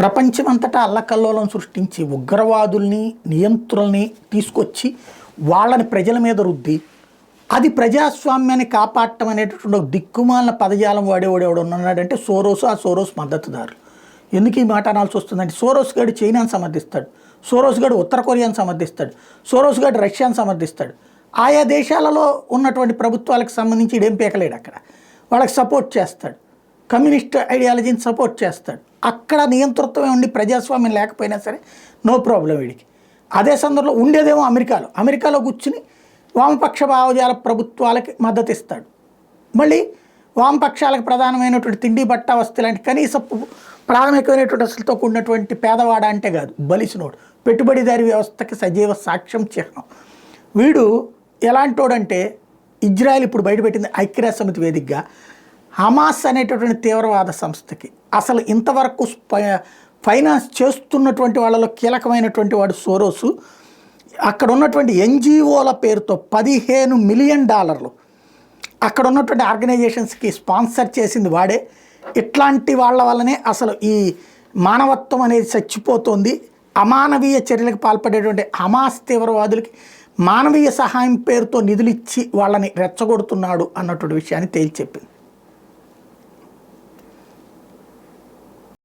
ప్రపంచమంతటా అల్లకల్లోలం సృష్టించి ఉగ్రవాదుల్ని నియంత్రుల్ని తీసుకొచ్చి వాళ్ళని ప్రజల మీద రుద్ది అది ప్రజాస్వామ్యాన్ని కాపాడటం అనేటటువంటి దిక్కుమాలిన పదజాలం వాడేవాడు ఉన్నాడంటే సోరోస్, ఆ సోరోస్ మద్దతుదారులు. ఎందుకు ఈ మాట అనాల్సి వస్తుందంటే సోరోస్ గాడు చైనాను సమర్థిస్తాడు, సోరోస్ గాడు ఉత్తర కొరియాను సమర్థిస్తాడు, సోరోస్ గాడు రష్యాను సమర్థిస్తాడు. ఆయా దేశాలలో ఉన్నటువంటి ప్రభుత్వాలకు సంబంధించి ఇడేం పీకలేడు, అక్కడ వాళ్ళకి సపోర్ట్ చేస్తాడు, కమ్యూనిస్ట్ ఐడియాలజీని సపోర్ట్ చేస్తాడు. అక్కడ నియంతృత్వమే ఉండి ప్రజాస్వామ్యం లేకపోయినా సరే నో ప్రాబ్లం వీడికి. అదే సందర్భంలో ఉండేదేమో అమెరికాలో కూర్చుని వామపక్ష భావజాల ప్రభుత్వాలకి మద్దతు ఇస్తాడు. మళ్ళీ వామపక్షాలకు ప్రధానమైనటువంటి తిండి బట్ట వస్తువు లాంటి కనీస ప్రాథమికమైనటువంటి వస్తువులతో కూడినటువంటి పేదవాడ అంటే కాదు, బలిసినోడు, పెట్టుబడిదారి వ్యవస్థకి సజీవ సాక్ష్యం చిహ్నం. వీడు ఎలాంటోడంటే ఇజ్రాయెల్ ఇప్పుడు బయటపెట్టింది ఐక్యరాజ్య సమితి వేదికగా హమాస్ అనేటటువంటి తీవ్రవాద సంస్థకి అసలు ఇంతవరకు ఫైనాన్స్ చేస్తున్నటువంటి వాళ్ళలో కీలకమైనటువంటి వాడు సోరోసు. అక్కడ ఉన్నటువంటి ఎన్జిఓల పేరుతో $15 మిలియన్ అక్కడ ఉన్నటువంటి ఆర్గనైజేషన్స్కి స్పాన్సర్ చేసింది వాడే. ఇట్లాంటి వాళ్ళ వల్లనే అసలు ఈ మానవత్వం అనేది చచ్చిపోతుంది. అమానవీయ చర్యలకు పాల్పడేటువంటి హమాస్ తీవ్రవాదులకి మానవీయ సహాయం పేరుతో నిధులు ఇచ్చి వాళ్ళని రెచ్చగొడుతున్నాడు అన్నటువంటి విషయాన్ని తేల్చెప్పింది.